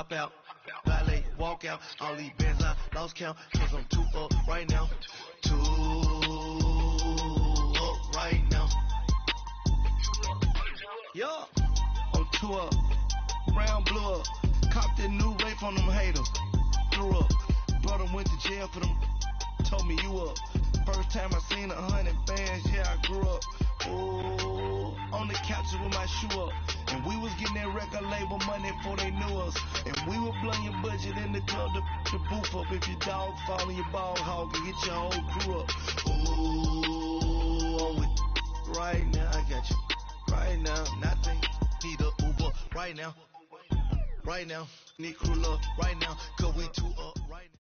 hop out, valet, walk out. All these bands I lost count, cause I'm 2 up right now. 2 up right now. Yeah, I'm 2 up. Brown blew up. Copped that new rape on them haters. Threw up. Brother went to jail for them. Told me you up. First time I seen 100 bands, yeah, I grew up. Ooh, on the couch with my shoe up. And we was getting that record label money before they knew us. And we were blowing your budget in the club to boof up. If your dog fall in your ball hog and get your whole crew up. Ooh, I'm with right now, I got you. Right now, nothing. Need a Uber right now. Right now, need crew love right now. Cause we 2 up right now.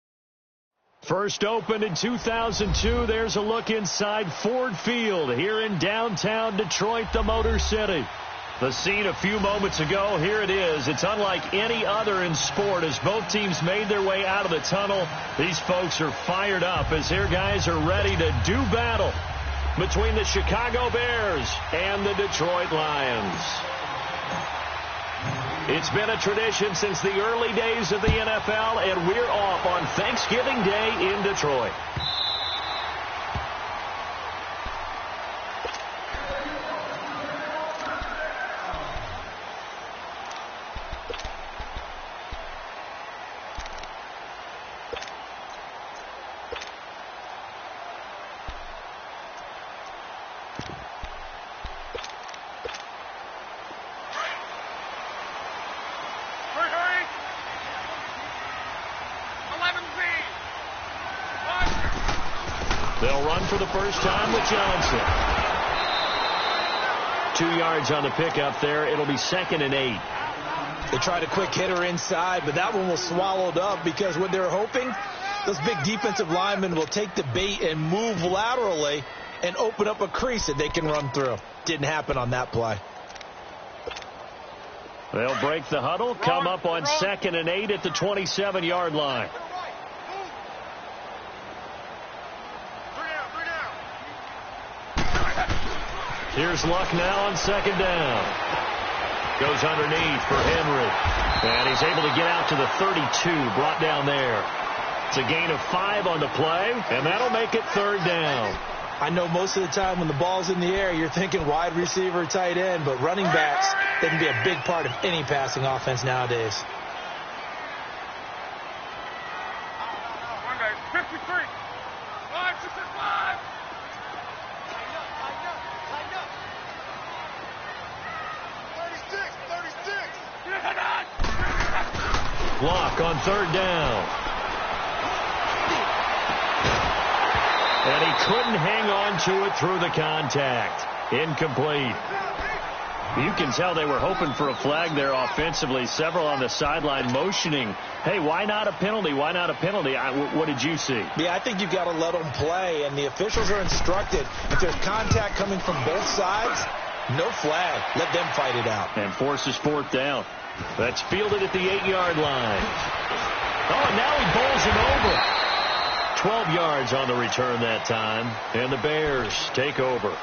First opened in 2002. There's a look inside Ford Field here in downtown Detroit, the Motor City. The scene a few moments ago, here it is. It's unlike any other in sport as both teams made their way out of the tunnel. These folks are fired up as their guys are ready to do battle between the Chicago Bears and the Detroit Lions. It's been a tradition since the early days of the NFL, and we're off on Thanksgiving Day in Detroit. They'll run for the first time with Johnson. 2 yards on the pickup there. It'll be 2nd and 8. They tried a quick hitter inside, but that one was swallowed up because what they're hoping, those big defensive linemen will take the bait and move laterally and open up a crease that they can run through. Didn't happen on that play. They'll break the huddle, come up on 2nd and 8 at the 27-yard line. Here's Luck now on 2nd down. Goes underneath for Henry. And he's able to get out to the 32, brought down there. It's a gain of 5 on the play, and that'll make it 3rd down. I know most of the time when the ball's in the air, you're thinking wide receiver, tight end, but running backs, they can be a big part of any passing offense nowadays. 53. 5, 6, 5. Block on 3rd down. And he couldn't hang on to it through the contact. Incomplete. You can tell they were hoping for a flag there offensively. Several on the sideline motioning, hey, why not a penalty? Why not a penalty? What did you see? Yeah, I think you've got to let them play, and the officials are instructed. If there's contact coming from both sides, no flag. Let them fight it out. And forces 4th down. That's fielded at the 8-yard line. Oh, and now he bowls him over. 12 yards on the return that time, and the Bears take over.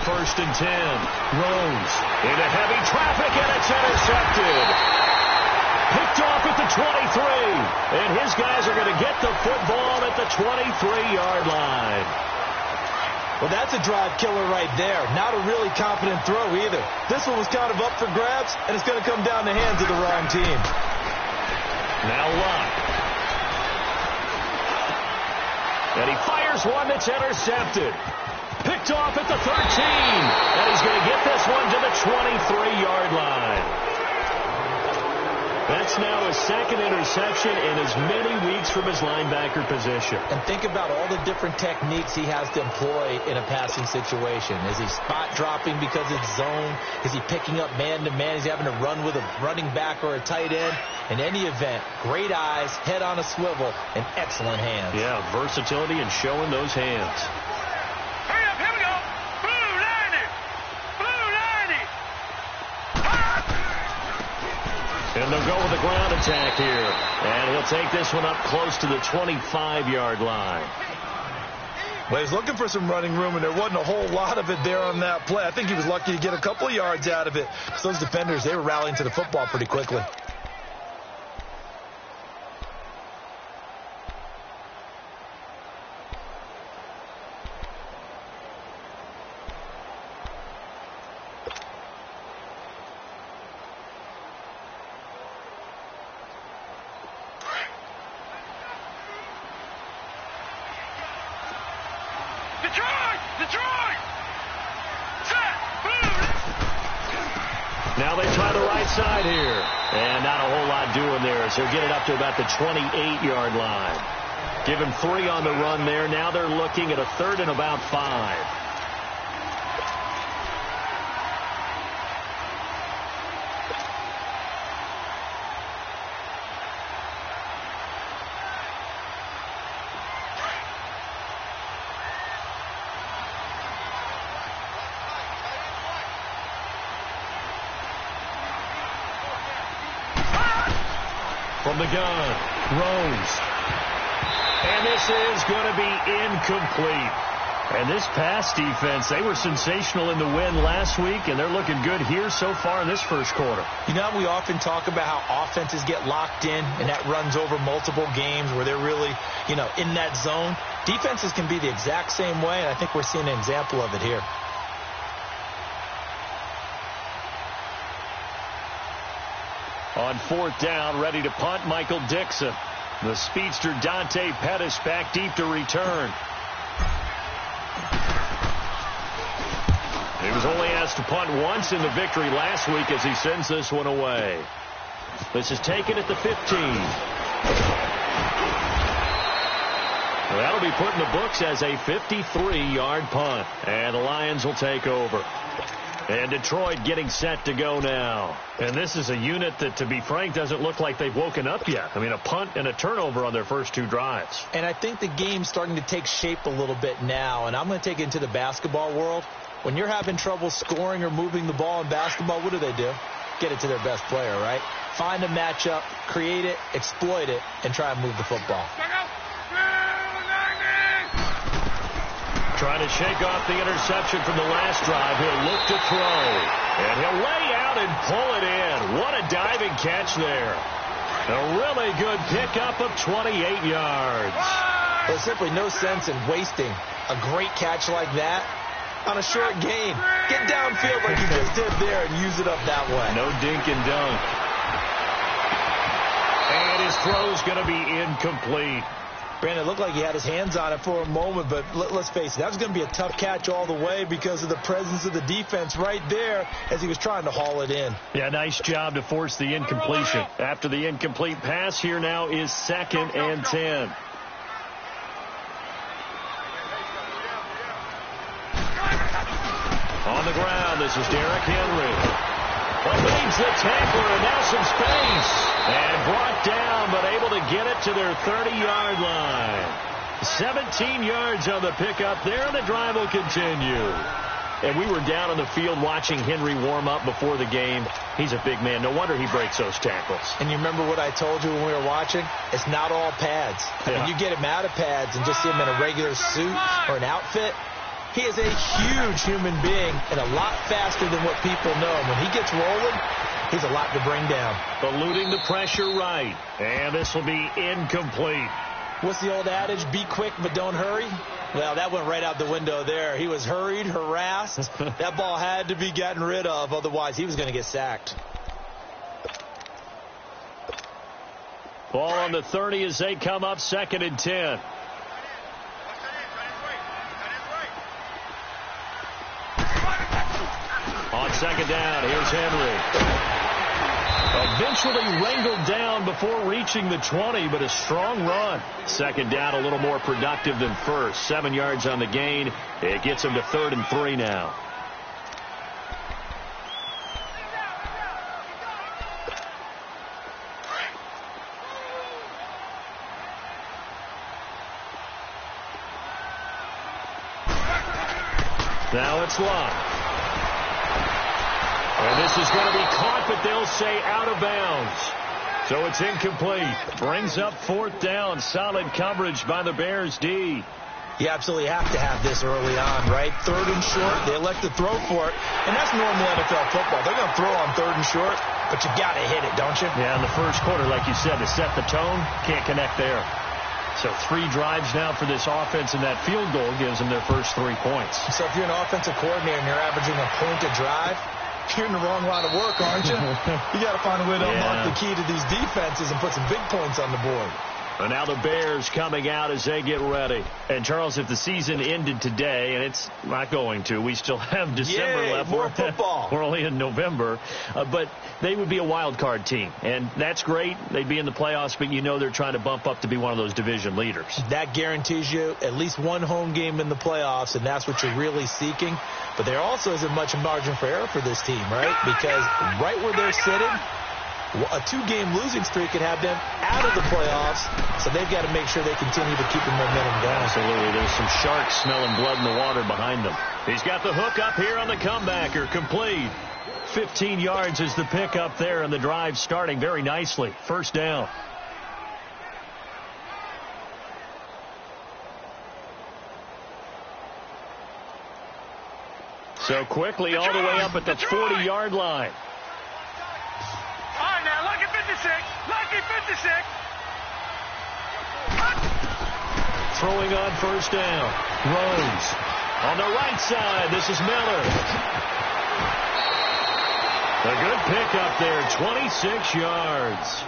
First and 10. Rose into heavy traffic, and it's intercepted. Picked off at the 23. And his guys are going to get the football at the 23-yard line. Well, that's a drive killer right there. Not a really confident throw either. This one was kind of up for grabs, and it's going to come down the hands of the wrong team. Now Luck. And he fires one that's intercepted. Picked off at the 13, and he's going to get this one to the 23-yard line. That's now his second interception in as many weeks from his linebacker position. And think about all the different techniques he has to employ in a passing situation. Is he spot dropping because it's zone? Is he picking up man-to-man? Is he having to run with a running back or a tight end? In any event, great eyes, head on a swivel, and excellent hands. Yeah, versatility and showing those hands. Hurry up, here we go. Blue 90. Blue 90. And they'll go with the ground attack here. And he'll take this one up close to the 25-yard line. Well, he's looking for some running room, and there wasn't a whole lot of it there on that play. I think he was lucky to get a couple of yards out of it. So those defenders, they were rallying to the football pretty quickly. Detroit! Set! Now they try the right side here. And not a whole lot doing there as they'll get it up to about the 28-yard line. Give him 3 on the run there. Now they're looking at a 3rd and about 5. From the gun, Rose. And this is going to be incomplete. And this pass defense, they were sensational in the win last week, and they're looking good here so far in this first quarter. You know, we often talk about how offenses get locked in, and that runs over multiple games where they're really, in that zone. Defenses can be the exact same way, and I think we're seeing an example of it here. On 4th down, ready to punt, Michael Dixon. The speedster Dante Pettis back deep to return. He was only asked to punt once in the victory last week as he sends this one away. This is taken at the 15. Well, that'll be put in the books as a 53-yard punt. And the Lions will take over. And Detroit getting set to go now. And this is a unit that, to be frank, doesn't look like they've woken up yet. I mean, a punt and a turnover on their first 2 drives. And I think the game's starting to take shape a little bit now. And I'm going to take it into the basketball world. When you're having trouble scoring or moving the ball in basketball, what do? Get it to their best player, right? Find a matchup, create it, exploit it, and try and move the football. Trying to shake off the interception from the last drive. He'll look to throw. And he'll lay out and pull it in. What a diving catch there. A really good pickup of 28 yards. There's simply no sense in wasting a great catch like that on a short gain. Get downfield like you just did there and use it up that way. No dink and dunk. And his throw's going to be incomplete. Brandon, it looked like he had his hands on it for a moment, but let's face it, that was going to be a tough catch all the way because of the presence of the defense right there as he was trying to haul it in. Yeah, nice job to force the incompletion. After the incomplete pass, here now is 2nd and 10. On the ground, this is Derrick Henry. Leads the tackler, and now some space. And brought down, but able to get it to their 30-yard line. 17 yards on the pickup there, and the drive will continue. And we were down on the field watching Henry warm up before the game. He's a big man. No wonder he breaks those tackles. And you remember what I told you when we were watching? It's not all pads. I mean, you get him out of pads and just see him in a regular suit or an outfit. He is a huge human being and a lot faster than what people know. And when he gets rolling, he's a lot to bring down. Eluding the pressure right. And this will be incomplete. What's the old adage? Be quick, but don't hurry. Well, that went right out the window there. He was hurried, harassed. That ball had to be gotten rid of. Otherwise, he was going to get sacked. Ball on the 30 as they come up 2nd and 10. On 2nd down, here's Henry. Eventually wrangled down before reaching the 20, but a strong run. Second down, a little more productive than first. 7 yards on the gain. It gets him to 3rd and 3 now. Now it's locked. And this is going to be caught, but they'll say out of bounds. So it's incomplete. Brings up 4th down. Solid coverage by the Bears D. You absolutely have to have this early on, right? 3rd and short. They elect to throw for it. And that's normal NFL football. They're going to throw on 3rd and short, but you got to hit it, don't you? Yeah, in the first quarter, like you said, to set the tone, can't connect there. So 3 drives now for this offense, and that field goal gives them their first 3 points. So if you're an offensive coordinator and you're averaging a point a drive, you're in the wrong line of work, aren't you? You got to find a way to unlock the key to these defenses and put some big points on the board. And now the Bears coming out as they get ready. And, Charles, if the season ended today, and it's not going to, we still have December left. More football. We're only in November. But they would be a wild card team. And that's great. They'd be in the playoffs, but you know they're trying to bump up to be one of those division leaders. That guarantees you at least one home game in the playoffs, and that's what you're really seeking. But there also isn't much margin for error for this team, right? Because right where they're sitting, a 2-game losing streak could have them out of the playoffs, so they've got to make sure they continue to keep the momentum going. Absolutely. There's some sharks smelling blood in the water behind them. He's got the hook up here on the comebacker. Complete. 15 yards is the pickup there, and the drive starting very nicely. First down. So quickly all the way up at the 40-yard line. All right, now, lucky 56. Lucky 56. Throwing on first down. Rose. On the right side, this is Miller. A good pickup there, 26 yards.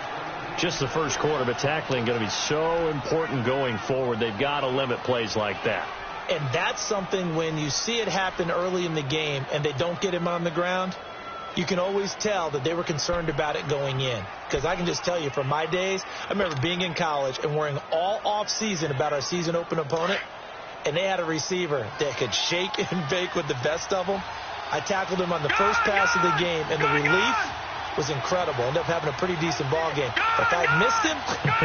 Just the first quarter, but tackling going to be so important going forward. They've got to limit plays like that. And that's something when you see it happen early in the game and they don't get him on the ground, you can always tell that they were concerned about it going in. Because I can just tell you from my days, I remember being in college and worrying all off season about our season open opponent, and they had a receiver that could shake and bake with the best of them. I tackled him on the first pass of the game, and the relief was incredible. Ended up having a pretty decent ball game. But if I had missed him,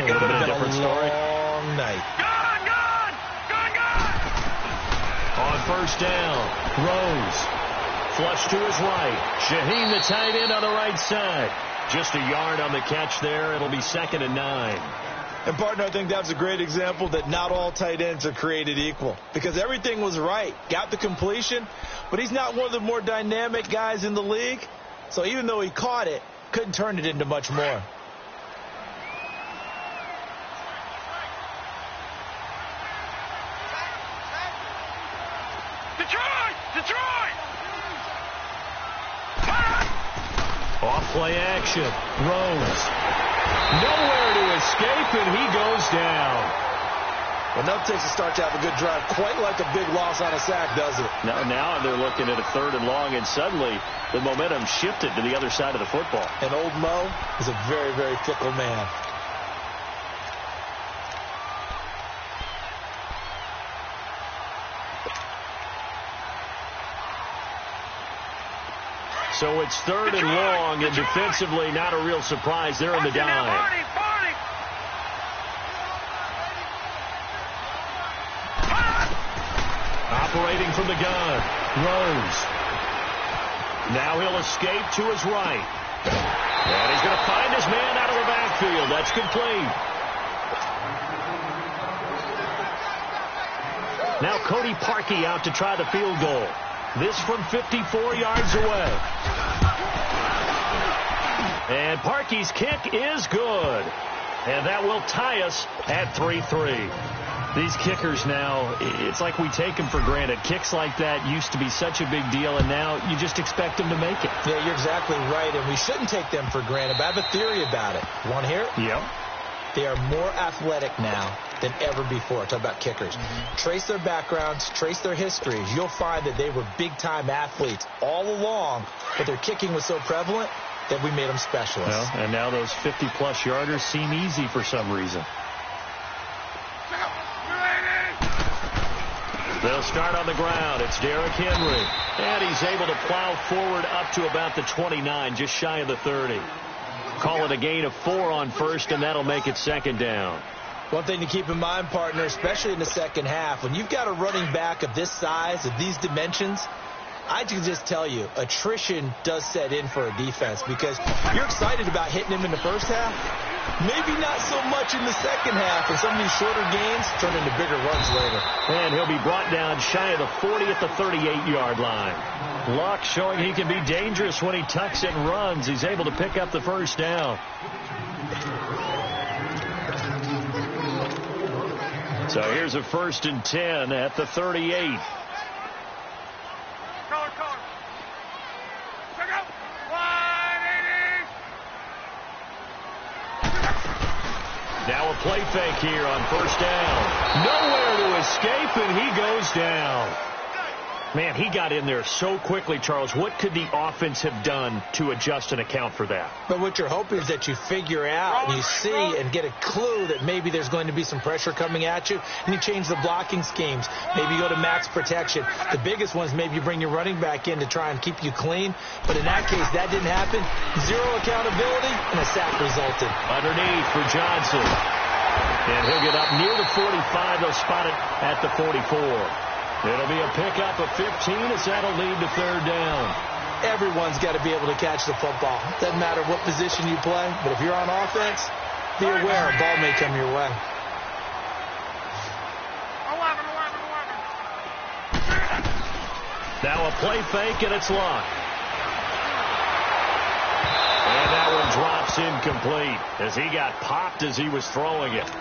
it would have been a long night. On first down, Rose. Flush to his right. Shaheen, the tight end, on the right side. Just a yard on the catch there. It'll be 2nd and 9. And, partner, I think that's a great example that not all tight ends are created equal. Because everything was right. Got the completion, but he's not one of the more dynamic guys in the league. So even though he caught it, couldn't turn it into much more. Detroit! Off play action. Rose. Nowhere to escape, and he goes down. Enough takes to start to have a good drive. Quite like a big loss on a sack, doesn't it? Now they're looking at a 3rd and long, and suddenly the momentum shifted to the other side of the football. And old Mo is a very, very fickle man. So it's 3rd and long, and defensively not a real surprise. They're in the dime. Operating from the gun. Rose. Now he'll escape to his right. And he's going to find his man out of the backfield. That's complete. Now Cody Parkey out to try the field goal. This from 54 yards away. And Parkey's kick is good. And that will tie us at 3-3. These kickers now, it's like we take them for granted. Kicks like that used to be such a big deal, and now you just expect them to make it. Yeah, you're exactly right, and we shouldn't take them for granted. But I have a theory about it. You want to hear it? Yep. They are more athletic now than ever before. Talk about kickers. Trace their backgrounds, trace their histories. You'll find that they were big-time athletes all along, but their kicking was so prevalent, that we made them specialists. Well, and now those 50-plus yarders seem easy for some reason. They'll start on the ground. It's Derrick Henry. And he's able to plow forward up to about the 29, just shy of the 30. Call it a gain of 4 on first, and that'll make it second down. One thing to keep in mind, partner, especially in the second half, when you've got a running back of this size, of these dimensions, I can just tell you, attrition does set in for a defense because you're excited about hitting him in the first half. Maybe not so much in the second half, and some of these shorter gains turn into bigger runs later. And he'll be brought down shy of the 40 at the 38-yard line. Luck showing he can be dangerous when he tucks and runs. He's able to pick up the first down. So here's a 1st and 10 at the 38. Now a play fake here on first down. Nowhere to escape, and he goes down. Man, he got in there so quickly, Charles. What could the offense have done to adjust and account for that? But what you're hoping is that you figure out and you see and get a clue that maybe there's going to be some pressure coming at you, and you change the blocking schemes. Maybe you go to max protection. The biggest one is maybe you bring your running back in to try and keep you clean. But in that case, that didn't happen. 0 accountability, and a sack resulted. Underneath for Johnson. And he'll get up near the 45. They'll spot it at the 44. It'll be a pickup of 15 as that'll lead to third down. Everyone's got to be able to catch the football. Doesn't matter what position you play, but if you're on offense, be aware a ball may come your way. Now a play fake, and it's Luck. And that one drops incomplete as he got popped as he was throwing it.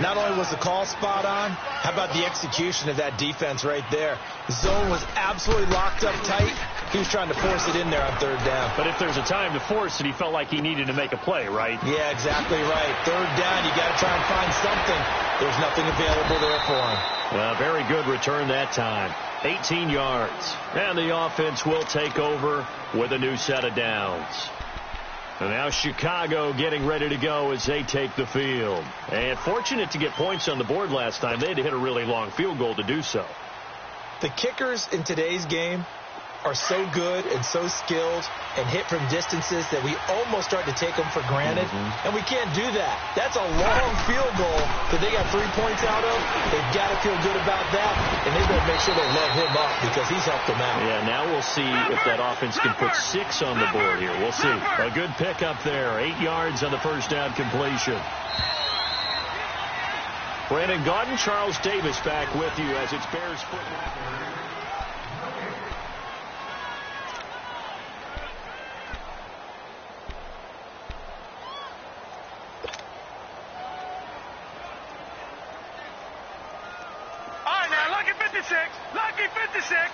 Not only was the call spot on, how about the execution of that defense right there? The zone was absolutely locked up tight. He was trying to force it in there on third down. But if there's a time to force it, he felt like he needed to make a play, right? Yeah, exactly right. Third down, you got to try and find something. There's nothing available there for him. Well, very good return that time. 18 yards. And the offense will take over with a new set of downs. And now Chicago getting ready to go as they take the field. And fortunate to get points on the board last time. They had to hit a really long field goal to do so. The kickers in today's game are so good and so skilled and hit from distances that we almost start to take them for granted. And we can't do that. That's a long field goal that they got 3 points out of. They've got to feel good about that, and they've got to make sure they let him up because he's helped them out. Yeah, now we'll see if that offense can put 6 on the board here. We'll see. A good pickup there. 8 yards on the first down completion. Brandon Gaudin, Charles Davis back with you as it's Bears football. Lucky 56.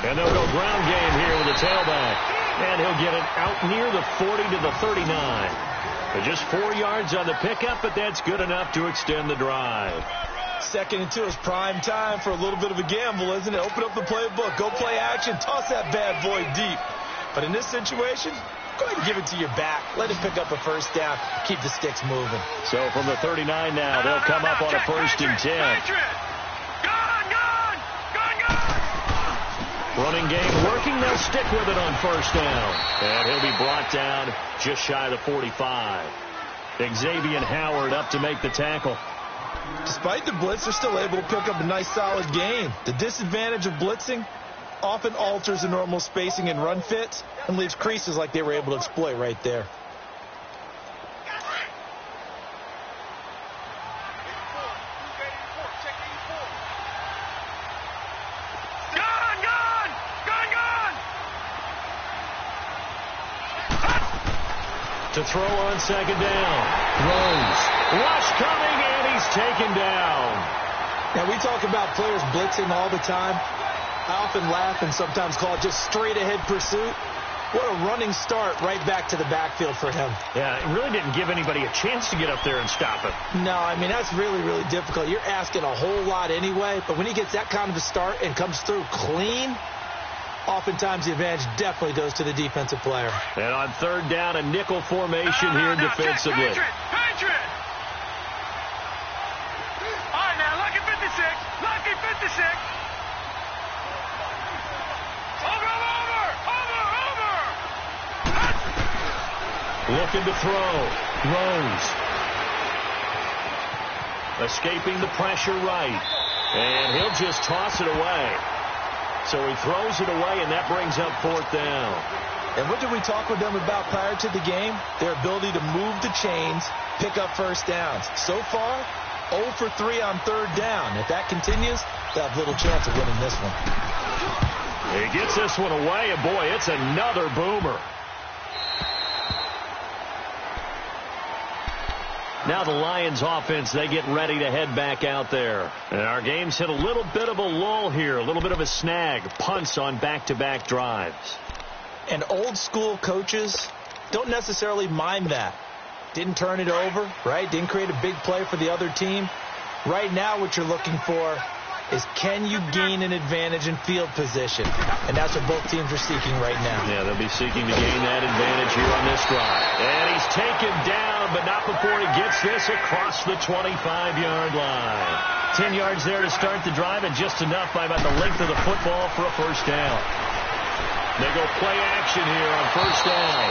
And they'll go ground game here with the tailback. And he'll get it out near the 40 to the 39. But just 4 yards on the pickup, but that's good enough to extend the drive. 2nd and 2 is prime time for a little bit of a gamble, isn't it? Open up the playbook, go play action, toss that bad boy deep. But in this situation, go ahead and give it to your back. Let him pick up a first down. Keep the sticks moving. So from the 39 now, they'll come up on a 1st and 10. Running game working. They'll stick with it on 1st down. And he'll be brought down just shy of the 45. Xavier Howard up to make the tackle. Despite the blitz, they're still able to pick up a nice solid gain. The disadvantage of blitzing often alters the normal spacing and run fits and leaves creases like they were able to exploit right there. To throw on 2nd down. Throws. Rush coming, and he's taken down. Now, we talk about players blitzing all the time. I often laugh and sometimes call it just straight-ahead pursuit. What a running start right back to the backfield for him. Yeah, it really didn't give anybody a chance to get up there and stop it. No, I mean, that's really, really difficult. You're asking a whole lot anyway, but when he gets that kind of a start and comes through clean, oftentimes the advantage definitely goes to the defensive player. And on third down, a nickel formation here defensively. Patriot! All right, now, lucky 56. Lucky 56. Looking to throw. Rose. Escaping the pressure right. And he'll just toss it away. So he throws it away, and that brings up fourth down. And what did we talk with them about prior to the game? Their ability to move the chains, pick up first downs. So far, 0 for 3 on third down. If that continues, they'll have little chance of winning this one. He gets this one away, and boy, it's another boomer. Now the Lions offense, they get ready to head back out there. And our game's hit a little bit of a lull here, a little bit of a snag. Punts on back-to-back drives. And old school coaches don't necessarily mind that. Didn't turn it over, right? Didn't create a big play for the other team. Right now what you're looking for is, can you gain an advantage in field position? And that's what both teams are seeking right now. Yeah, they'll be seeking to gain that advantage here on this drive. And he's taken down, but not before he gets this across the 25-yard line. 10 yards there to start the drive, and just enough by about the length of the football for a first down. They go play action here on first down.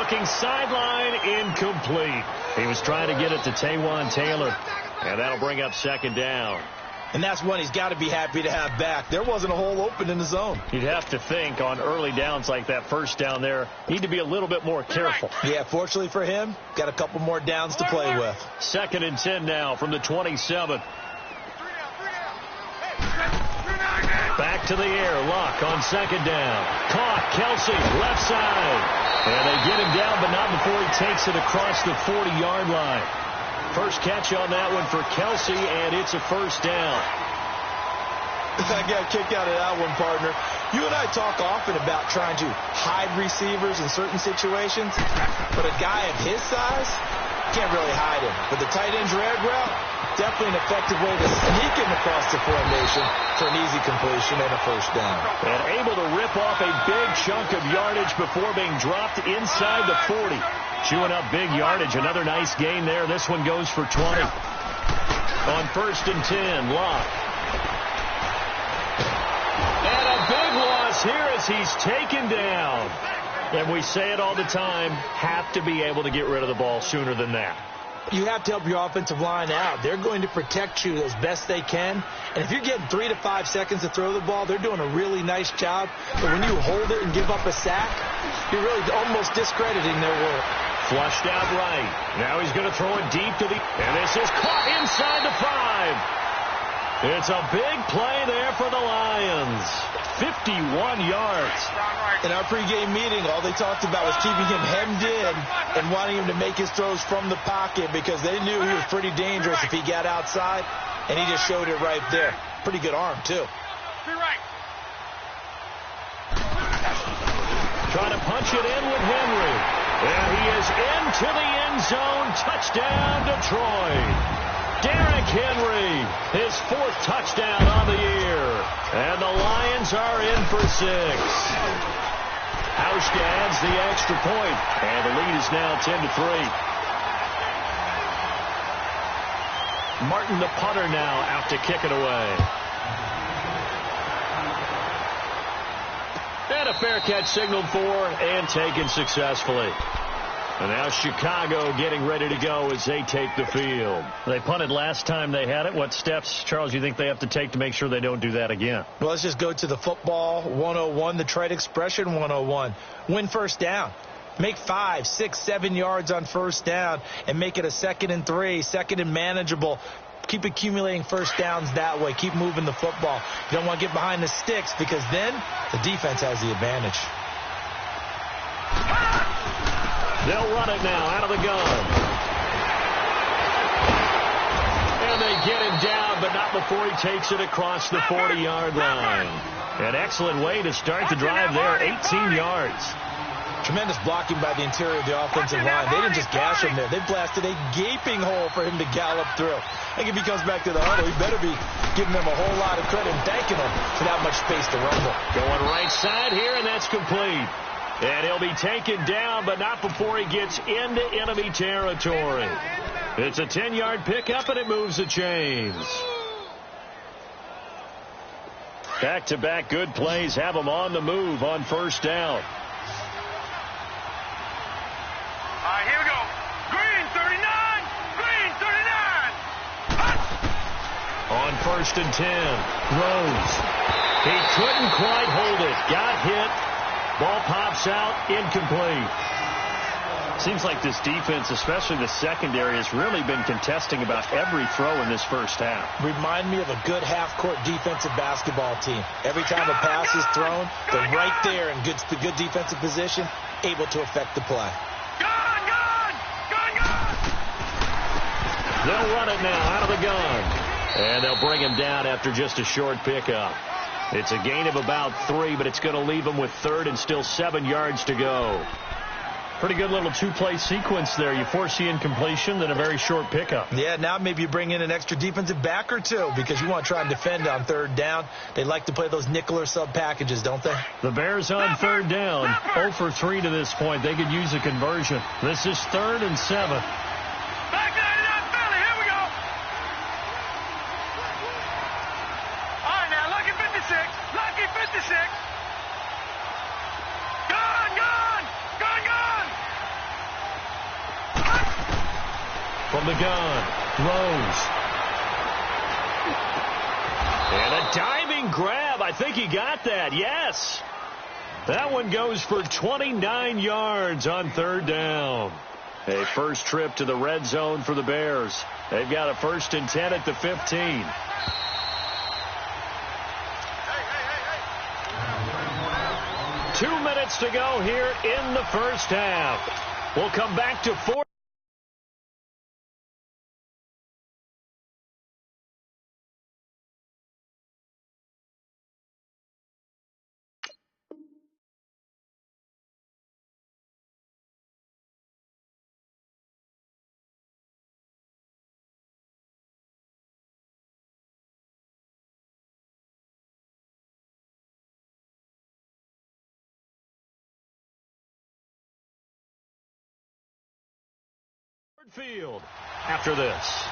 Looking sideline, incomplete. He was trying to get it to Taywan Taylor, and that'll bring up second down. And that's one he's got to be happy to have back. There wasn't a hole open in the zone. You'd have to think on early downs like that first down there, need to be a little bit more careful. Yeah, fortunately for him, got a couple more downs to play with. 2nd and 10 now from the 27. Back to the air. Luck on second down. Caught. Kelsey, left side. And they get him down, but not before he takes it across the 40-yard line. First catch on that one for Kelsey, and it's a first down. I got a kick out of that one, partner. You and I talk often about trying to hide receivers in certain situations, but a guy of his size can't really hide him. But the tight end drag route, definitely an effective way to sneak him across the formation for an easy completion and a first down. And able to rip off a big chunk of yardage before being dropped inside the 40. Chewing up big yardage. Another nice gain there. This one goes for 20. On 1st and 10, Locke. And a big loss here as he's taken down. And we say it all the time, have to be able to get rid of the ball sooner than that. You have to help your offensive line out. They're going to protect you as best they can. And if you're getting 3 to 5 seconds to throw the ball, they're doing a really nice job. But when you hold it and give up a sack, you're really almost discrediting their work. Flushed out right. Now he's going to throw it deep to the... And this is caught inside the 5. It's a big play there for the Lions. 51 yards. In our pregame meeting, all they talked about was keeping him hemmed in and wanting him to make his throws from the pocket because they knew he was pretty dangerous if he got outside, and he just showed it right there. Pretty good arm, too. Trying to punch it in with Henry. And he is into the end zone. Touchdown, Detroit. Derrick Henry, his 4th touchdown on the year. And the Lions are in for 6. Hauschka adds the extra point, and the lead is now 10-3. Martin, the punter, now out to kick it away. And a fair catch signaled for and taken successfully. And now Chicago getting ready to go as they take the field. They punted last time they had it. What steps, Charles, you think they have to take to make sure they don't do that again? Well, let's just go to the football 101, the trade expression 101. Win first down. Make 5, 6, 7 yards on first down and make it a 2nd and 3, 2nd and manageable. Keep accumulating first downs that way. Keep moving the football. You don't want to get behind the sticks because then the defense has the advantage. They'll run it now out of the gun. And they get him down, but not before he takes it across the 40-yard line. An excellent way to start the drive there, 18 yards. Tremendous blocking by the interior of the offensive line. They didn't just gash him there. They blasted a gaping hole for him to gallop through. I think if he comes back to the huddle, he better be giving them a whole lot of credit and thanking them for that much space to rumble. Going right side here, and that's complete. And he'll be taken down, but not before he gets into enemy territory. It's a 10-yard pickup, and it moves the chains. Back-to-back good plays have them on the move on first down. All right, here we go. Green 39. Green 39. On first and 10, Rose. He couldn't quite hold it. Got hit. Ball pops out, incomplete. Seems like this defense, especially the secondary, has really been contesting about every throw in this first half. Remind me of a good half-court defensive basketball team. Every time a pass is thrown, they're right there in good defensive position, able to affect the play. Gun, gun, gun, gun. They'll run it now out of the gun. And they'll bring him down after just a short pickup. It's a gain of about 3, but it's going to leave him with third and still 7 yards to go. Pretty good little two-play sequence there. You force the incompletion, then a very short pickup. Yeah, now maybe you bring in an extra defensive back or two because you want to try and defend on third down. They like to play those nickel or sub packages, don't they? The Bears on third down, 0 for 3 to this point. They could use a conversion. This is 3rd and 7. Back 99 Philly. Here we go. All right, now, lucky 56. Lucky 56. Gun, gun, gun, gun. From the gun, Rose. And a diving grab. I think he got that. Yes. That one goes for 29 yards on third down. A first trip to the red zone for the Bears. They've got a 1st and 10 at the 15. Hey. 2 minutes to go here in the first half. We'll come back to 4. Field after this.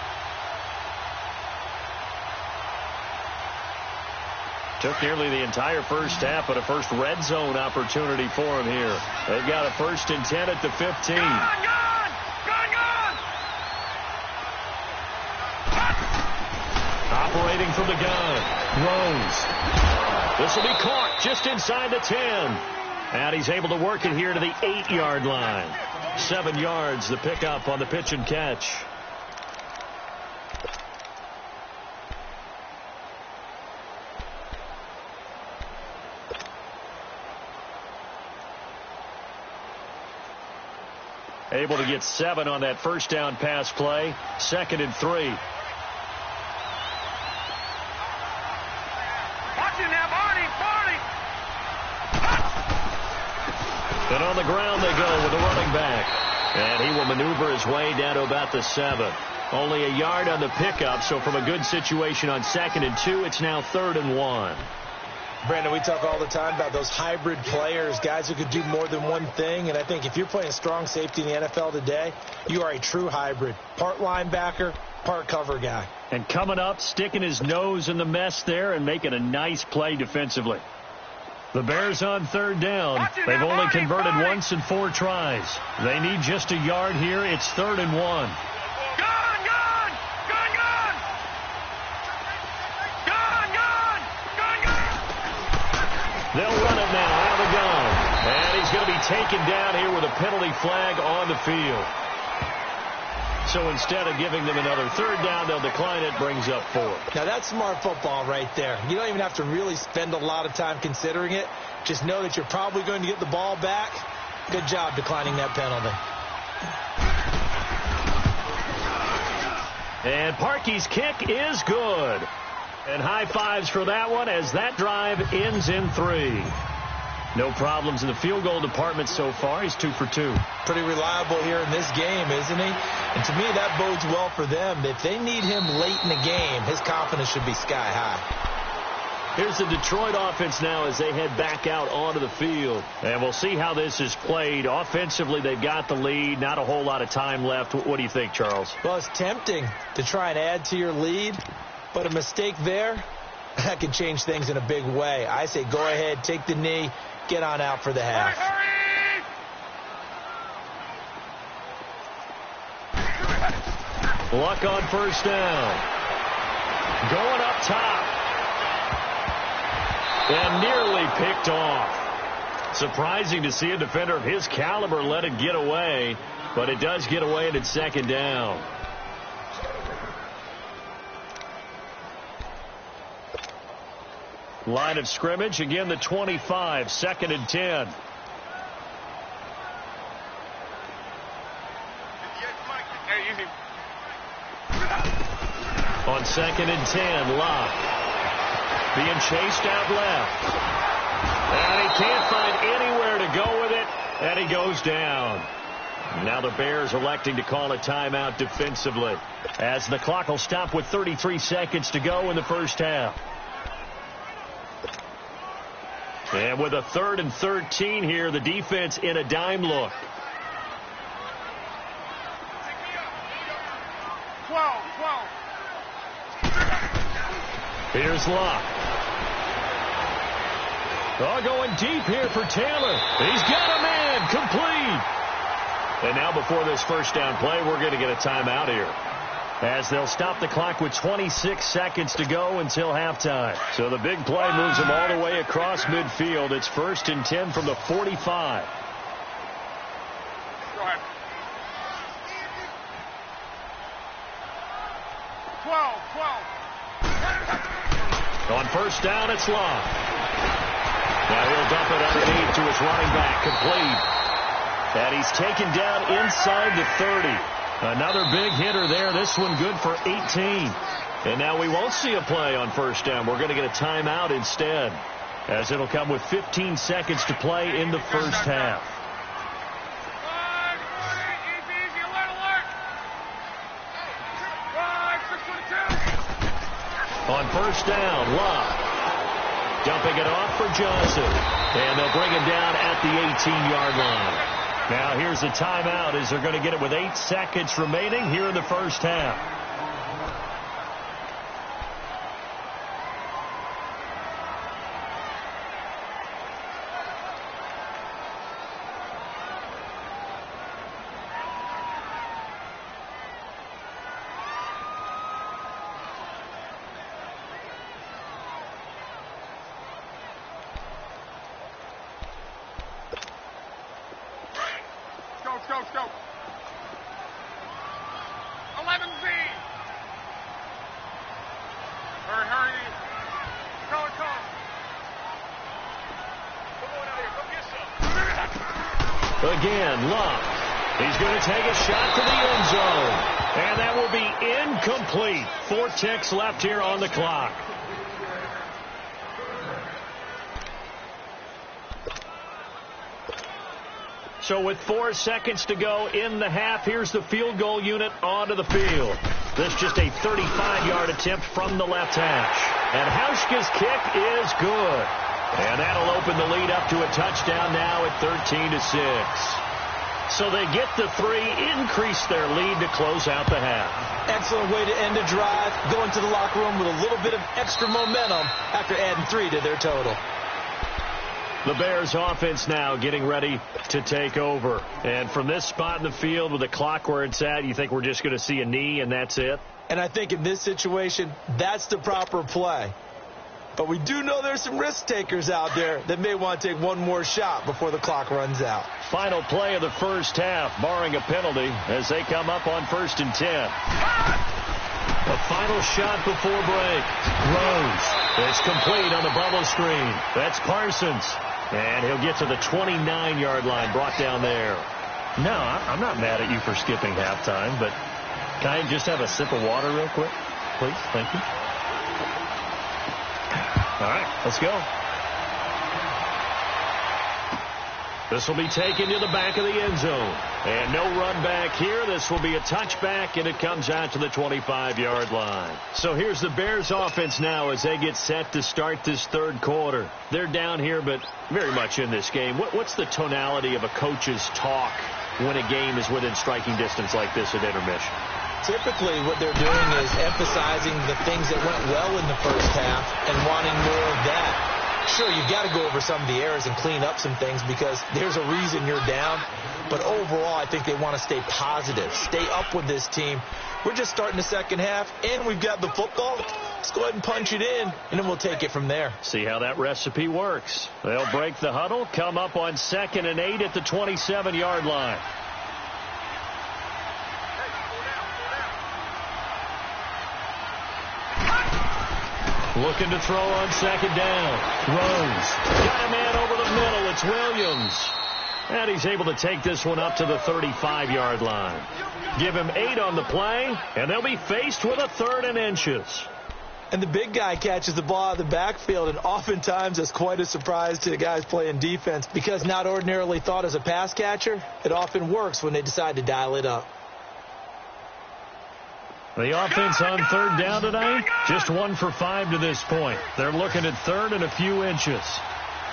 Took nearly the entire first half, but a first red zone opportunity for him here. They've got a 1st and 10 at the 15. Gun, gun, gun, gun. Operating from the gun, Rose. This will be caught just inside the 10. And he's able to work it here to the 8-yard line. 7 yards, the pickup on the pitch and catch. Able to get 7 on that first down pass play. 2nd and 3. Watch it now, Barney. And on the ground they go with a running back. And he will maneuver his way down to about the 7. Only a yard on the pickup, so from a good situation on 2nd and 2, it's now 3rd and 1. Brandon, we talk all the time about those hybrid players, guys who could do more than one thing. And I think if you're playing strong safety in the NFL today, you are a true hybrid. Part linebacker, part cover guy. And coming up, sticking his nose in the mess there and making a nice play defensively. The Bears on third down. They've only converted once in 4 tries. They need just a yard here. It's 3rd and 1. Gun, gun, gun, gun. Gun, gun, gun, gun. They'll run it now out of the gun. And he's going to be taken down here with a penalty flag on the field. So instead of giving them another 3rd down, they'll decline it, brings up 4. Now that's smart football right there. You don't even have to really spend a lot of time considering it. Just know that you're probably going to get the ball back. Good job declining that penalty. And Parkey's kick is good. And high fives for that one as that drive ends in 3. No problems in the field goal department so far. He's 2 for 2. Pretty reliable here in this game, isn't he? And to me, that bodes well for them. If they need him late in the game, his confidence should be sky high. Here's the Detroit offense now as they head back out onto the field. And we'll see how this is played. Offensively, they've got the lead. Not a whole lot of time left. What do you think, Charles? Well, it's tempting to try and add to your lead, but a mistake there, that can change things in a big way. I say go ahead, take the knee, get on out for the half. Luck on first down. Going up top. And nearly picked off. Surprising to see a defender of his caliber let it get away, but it does get away and it's second down. Line of scrimmage, again the 25, 2nd and 10. On 2nd and 10, Locke. Being chased out left. And he can't find anywhere to go with it, and he goes down. Now the Bears electing to call a timeout defensively, as the clock will stop with 33 seconds to go in the first half. And with a 3rd and 13 here, the defense in a dime look. 12. Here's Locke. Oh, going deep here for Taylor. He's got a man complete. And now before this first down play, we're going to get a timeout here, as they'll stop the clock with 26 seconds to go until halftime. So the big play moves them all the way across midfield. It's 1st and 10 from the 45. Go ahead. 12. On first down, it's Locke. Now he'll dump it underneath to his running back, complete. And he's taken down inside the 30. Another big hitter there. This one good for 18. And now we won't see a play on first down. We're going to get a timeout instead, as it'll come with 15 seconds to play in the first half. Easy, alert. On first down, Locke dumping it off for Johnson. And they'll bring him down at the 18-yard line. Now here's a timeout as they're going to get it with 8 seconds remaining here in the first half. Go. 11Z. Hurry. Call it. Come on out here. Go get some. Again, Locke. He's going to take a shot to the end zone. And that will be incomplete. 4 ticks left here on the clock. So with 4 seconds to go in the half, here's the field goal unit onto the field. This just a 35-yard attempt from the left hash. And Hauschka's kick is good. And that'll open the lead up to a touchdown now at 13-6. So they get the 3, increase their lead to close out the half. Excellent way to end a drive, going to the locker room with a little bit of extra momentum after adding 3 to their total. The Bears offense now getting ready to take over. And from this spot in the field with the clock where it's at, you think we're just going to see a knee and that's it? And I think in this situation, that's the proper play. But we do know there's some risk takers out there that may want to take one more shot before the clock runs out. Final play of the first half, barring a penalty, as they come up on 1st and 10. A final shot before break. Rose. It's complete on the bubble screen. That's Parsons. And he'll get to the 29-yard line, brought down there. No, I'm not mad at you for skipping halftime, but can I just have a sip of water real quick? Please, thank you. All right, let's go. This will be taken to the back of the end zone. And no run back here. This will be a touchback, and it comes out to the 25-yard line. So here's the Bears offense now as they get set to start this third quarter. They're down here, but very much in this game. What's the tonality of a coach's talk when a game is within striking distance like this at intermission? Typically, what they're doing is emphasizing the things that went well in the first half and wanting more of that. Sure, you've got to go over some of the errors and clean up some things because there's a reason you're down. But overall, I think they want to stay positive, stay up with this team. We're just starting the second half, and we've got the football. Let's go ahead and punch it in, and then we'll take it from there. See how that recipe works. They'll break the huddle, come up on 2nd and 8 at the 27-yard line. Looking to throw on 2nd down. Rose. Got a man over the middle. It's Williams. And he's able to take this one up to the 35-yard line. Give him 8 on the play, and they'll be faced with a 3rd and inches. And the big guy catches the ball out of the backfield, and oftentimes that's quite a surprise to the guys playing defense because not ordinarily thought as a pass catcher, it often works when they decide to dial it up. The offense on 3rd down tonight, just 1 for 5 to this point. They're looking at 3rd and a few inches.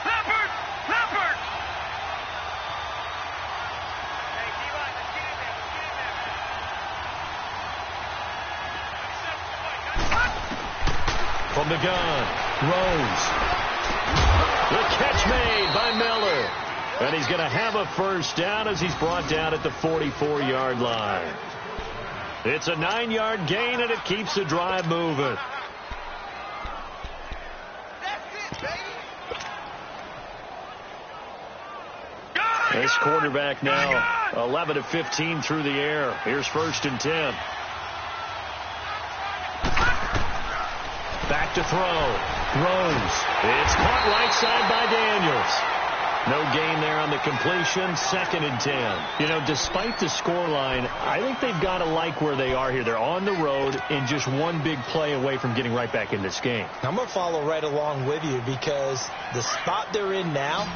Leopard! Leopard! From the gun, Rose. The catch made by Miller. And he's going to have a first down as he's brought down at the 44-yard line. It's a 9-yard gain, and it keeps the drive moving. This quarterback now 11 of 15 through the air. Here's 1st and 10. Back to throw. Rose. It's caught right side by Daniels. No gain there on the completion. 2nd and 10. You know, despite the scoreline, I think they've got to like where they are here. They're on the road and just one big play away from getting right back in this game. I'm going to follow right along with you because the spot they're in now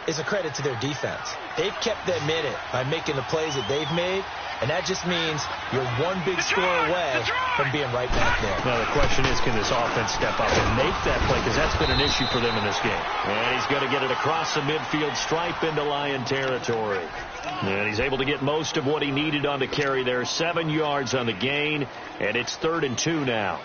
is a credit to their defense. They've kept them in it by making the plays that they've made, and that just means you're one big score away from being right back there. Now, the question is, can this offense step up and make that play? Because that's been an issue for them in this game. And he's going to get it across the midfield stripe into Lion territory. And he's able to get most of what he needed on the carry there. 7 yards on the gain, and it's 3rd and 2 now.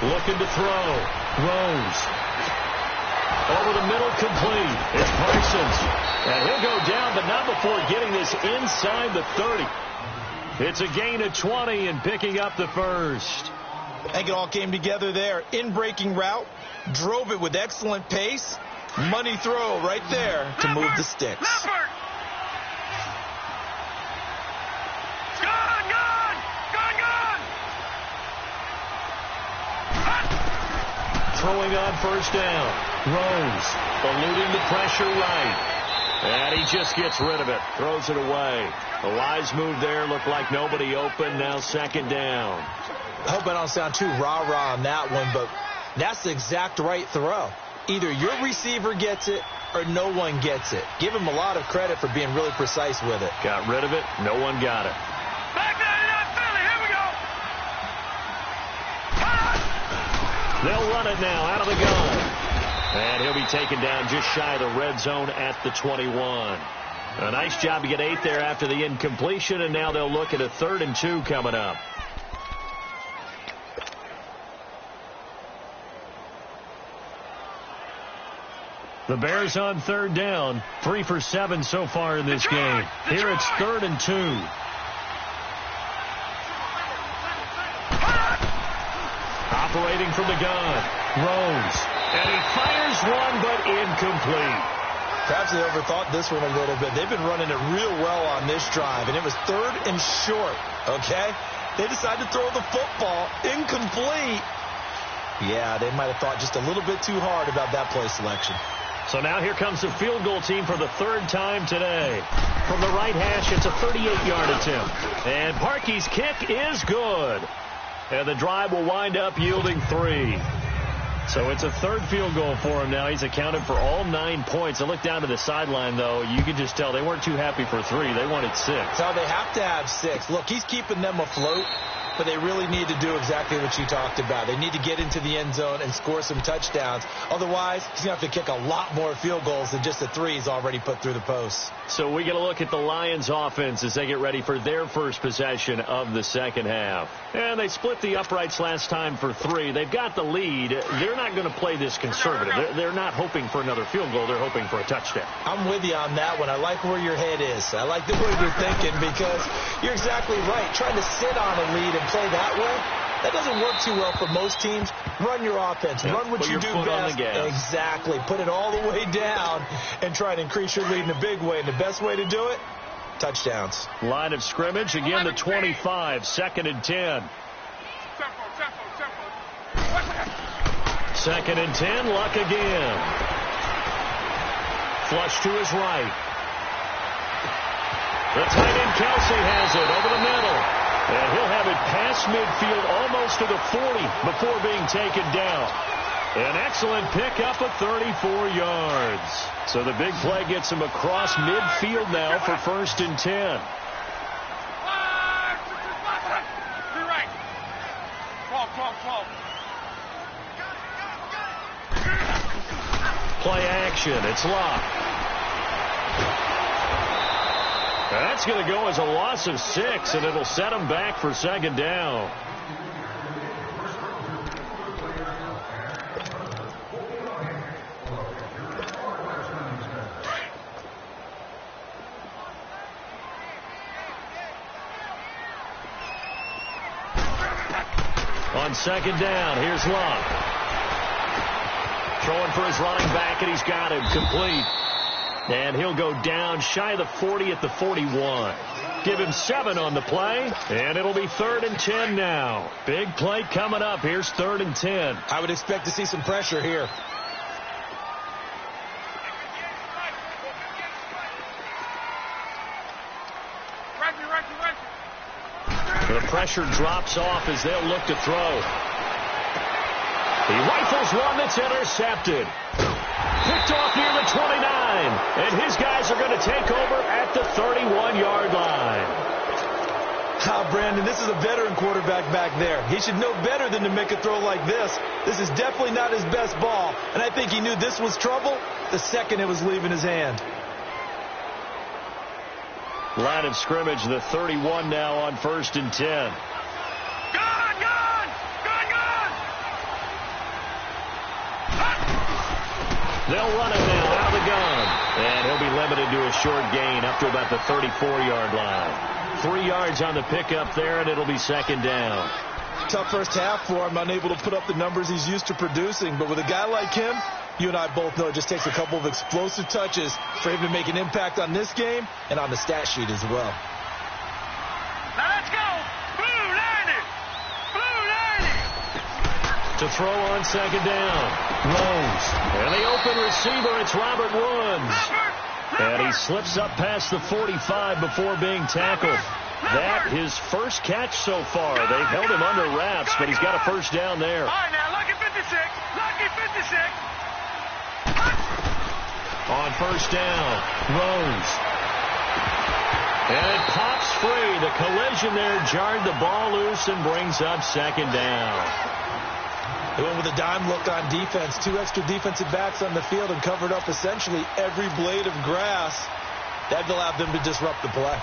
Looking to throw. Rose. Over the middle, complete. It's Parsons. And he'll go down, but not before getting this inside the 30. It's a gain of 20 and picking up the first. I think it all came together there. In-breaking route. Drove it with excellent pace. Money throw right there to move the sticks. Throwing on 1st down. Rose eluding the pressure right. And he just gets rid of it. Throws it away. A wise move there. Looked like nobody open. Now 2nd down. I hope I don't sound too rah-rah on that one, but that's the exact right throw. Either your receiver gets it or no one gets it. Give him a lot of credit for being really precise with it. Got rid of it. No one got it. Back there, Philly. Here we go. They'll run it now out of the gun. And he'll be taken down just shy of the red zone at the 21. A nice job to get 8 there after the incompletion, and now they'll look at a 3rd and 2 coming up. The Bears on 3rd down, 3 for 7 so far in this game. Here it's 3rd and 2. Operating from the gun, Rose. And he fires one, but incomplete. Perhaps they overthought this one a little bit. They've been running it real well on this drive, and it was 3rd and short, okay? They decided to throw the football incomplete. Yeah, they might have thought just a little bit too hard about that play selection. So now here comes the field goal team for the third time today. From the right hash, it's a 38-yard attempt. And Parkey's kick is good. And the drive will wind up yielding 3. So it's a third field goal for him now. He's accounted for all 9 points. I look down to the sideline, though. You can just tell they weren't too happy for 3. They wanted 6. So they have to have 6. Look, he's keeping them afloat, but they really need to do exactly what you talked about. They need to get into the end zone and score some touchdowns. Otherwise, he's going to have to kick a lot more field goals than just the 3 he's already put through the posts. So we get a look at the Lions offense as they get ready for their first possession of the second half. And they split the uprights last time for 3. They've got the lead. They're not going to play this conservative. They're not hoping for another field goal. They're hoping for a touchdown. I'm with you on that one. I like where your head is. I like the way you're thinking because you're exactly right. Trying to sit on a lead and play that way, that doesn't work too well for most teams. Run your offense. Run what you do best. Exactly. Put it all the way down and try to increase your lead in a big way. And the best way to do it, touchdowns. Line of scrimmage, again the 25, 2nd and 10. Second and 10, Luck again. Flush to his right. The tight end Kelsey has it over the middle. And he'll have it past midfield almost to the 40 before being taken down. An excellent pickup of 34 yards. So the big play gets him across midfield now for 1st and 10. Play action. It's Locke. That's going to go as a loss of 6, and it'll set him back for 2nd down. On 2nd down, here's Locke. Throwing for his running back, and he's got him complete. And he'll go down shy of the 40 at the 41. Give him 7 on the play, and it'll be 3rd and 10 now. Big play coming up. Here's 3rd and 10. I would expect to see some pressure here. The pressure drops off as they'll look to throw. He rifles one that's intercepted. Picked off near the 29, and his guys are going to take over at the 31-yard line. Brandon, this is a veteran quarterback back there. He should know better than to make a throw like this. This is definitely not his best ball, and I think he knew this was trouble the second it was leaving his hand. Line of scrimmage, the 31 now on 1st and 10. They'll run it now out of the gun. And he'll be limited to a short gain up to about the 34-yard line. 3 yards on the pickup there, and it'll be 2nd down. Tough first half for him, unable to put up the numbers he's used to producing. But with a guy like him, you and I both know it just takes a couple of explosive touches for him to make an impact on this game and on the stat sheet as well. Now let's go. Blue 90. Blue 90. To throw on 2nd down. Rose. And the open receiver, it's Robert Woods. And he slips up past the 45 before being tackled. That his first catch so far. They've held him under wraps, but he's got a 1st down there. All right, now, Lucky 56. Lucky 56. On 1st down, Rose. And it pops free. The collision there jarred the ball loose and brings up 2nd down. They went with a dime look on defense. 2 extra defensive backs on the field and covered up essentially every blade of grass. That allowed them to disrupt the play.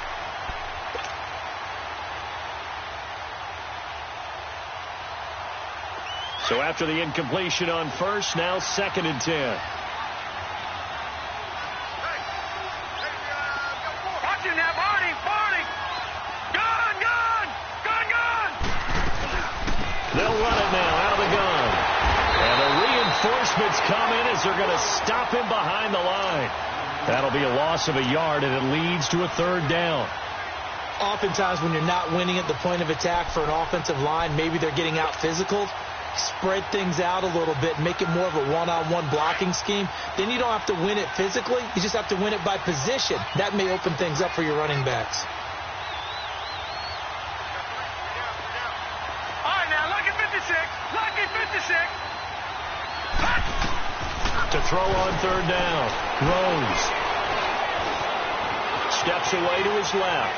So after the incompletion on 1st, now 2nd and 10. Watch him now, Barney. Gun. They'll run it now out of the gun. And the reinforcements come in as they're going to stop him behind the line. That'll be a loss of a yard, and it leads to a 3rd down. Oftentimes when you're not winning at the point of attack for an offensive line, maybe they're getting out physical. spread things out a little bit, and make it more of a one-on-one blocking scheme, then you don't have to win it physically. You just have to win it by position. That may open things up for your running backs. All right, now, lucky 56. Lucky 56. To throw on third down. Rose steps away to his left.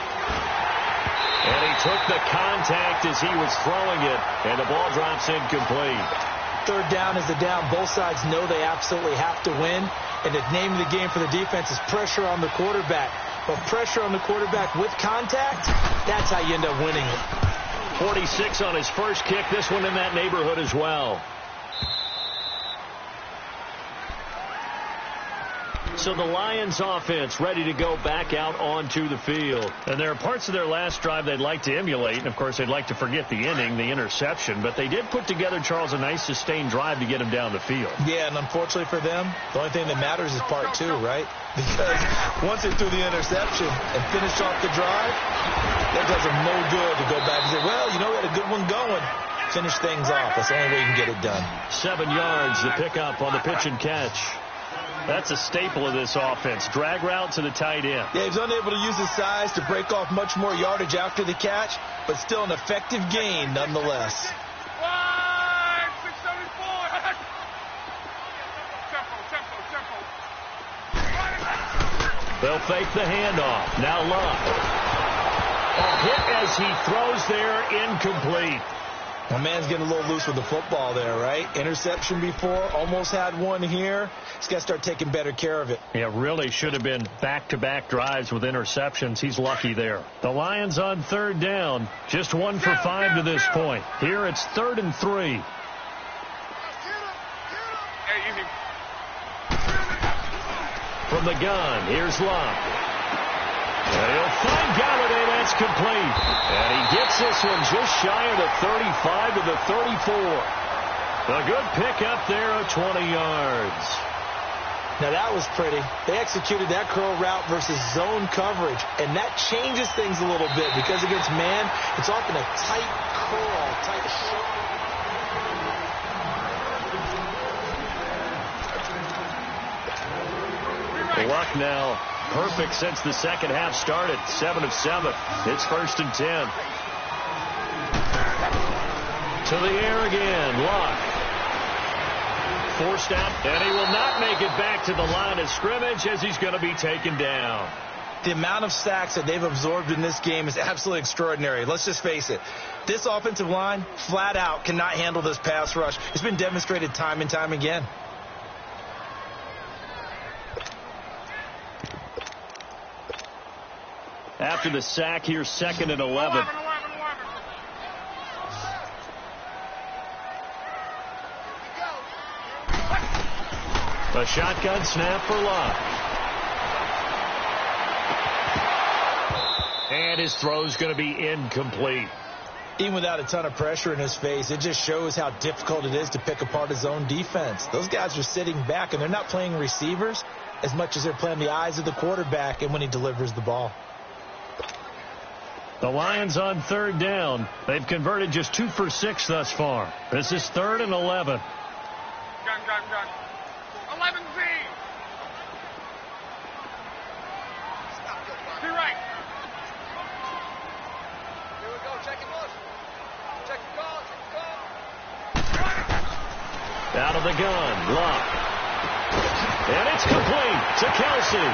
And he took the contact as he was throwing it, and the ball drops incomplete. Third down is the down. Both sides know they absolutely have to win, and the name of the game for the defense is pressure on the quarterback. But pressure on the quarterback with contact, that's how you end up winning it. 46 on his first kick. This one in that neighborhood as well. So the Lions offense ready to go back out onto the field. And there are parts of their last drive they'd like to emulate. And, of course, they'd like to forget the inning, the interception. But they did put together, Charles, a nice sustained drive to get him down the field. Yeah, and unfortunately for them, the only thing that matters is part two, right? Because once they threw the interception and finished off the drive, that does them no good to go back and say, well, you know, we had a good one going. Finish things off. That's the only way you can get it done. 7 yards, the pickup on the pitch and catch. That's a staple of this offense. Drag route to the tight end. Yeah, he's unable to use his size to break off much more yardage after the catch, but still an effective gain nonetheless. 674. Tempo. They'll fake the handoff. Now Luck. A hit as he throws there, incomplete. My man's getting a little loose with the football there, right? Interception before, almost had one here. He's got to start taking better care of it. Yeah, really should have been back-to-back drives with interceptions. He's lucky there. The Lions on third down, just 1 for 5 to this point. Here it's 3rd and 3. From the gun, here's Luck. And he'll find Galladay. That's complete. And he gets this one just shy of the 35 to the 34. A good pickup there of 20 yards. Now that was pretty. They executed that curl route versus zone coverage, and that changes things a little bit because against man, it's often a tight curl, tight shot. Luck now perfect since the second half started. 7 of 7. It's 1st and 10. To the air again. Luck. Forced out, and he will not make it back to the line of scrimmage as he's going to be taken down. The amount of sacks that they've absorbed in this game is absolutely extraordinary. Let's just face it. This offensive line, flat out, cannot handle this pass rush. It's been demonstrated time and time again. After the sack, here's 2nd and 11. A shotgun snap for Luck. And his throw's going to be incomplete. Even without a ton of pressure in his face, it just shows how difficult it is to pick apart his own defense. Those guys are sitting back, and they're not playing receivers as much as they're playing the eyes of the quarterback and when he delivers the ball. The Lions on third down. They've converted just 2 for 6 thus far. This is 3rd and 11. Gun. 11 Z. To right. Here we go. Check it loose. Check the call. Out of the gun. Luck. And it's complete to Kelsey.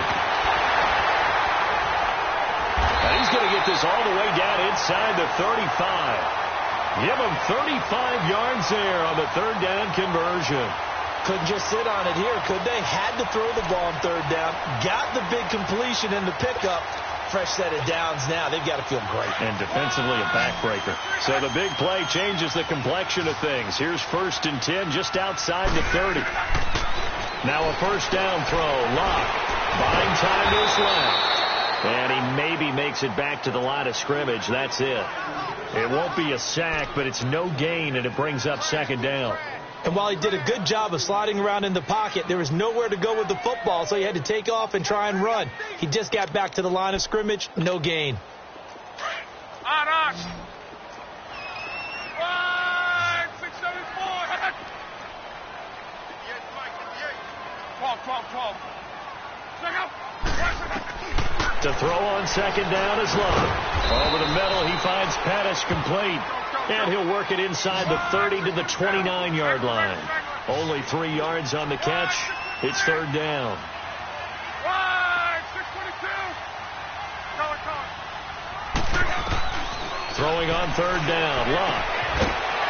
And he's going to get this all the way down inside the 35. Give him 35 yards there on the 3rd down conversion. Couldn't just sit on it here, could they? Had to throw the ball on 3rd down. Got the big completion in the pickup. Fresh set of downs now. They've got to feel great. And defensively a backbreaker. So the big play changes the complexion of things. Here's 1st and 10 just outside the 30. Now a 1st down throw. Luck. Buying time to his left. And he maybe makes it back to the line of scrimmage. That's it. It won't be a sack, but it's no gain, and it brings up 2nd down. And while he did a good job of sliding around in the pocket, there was nowhere to go with the football, so he had to take off and try and run. He just got back to the line of scrimmage. No gain. On. 674. To throw on second down is Love. Over the middle, he finds Pettis complete. And he'll work it inside the 30 to the 29-yard line. Only 3 yards on the catch. It's third down. Throwing on third down, Love.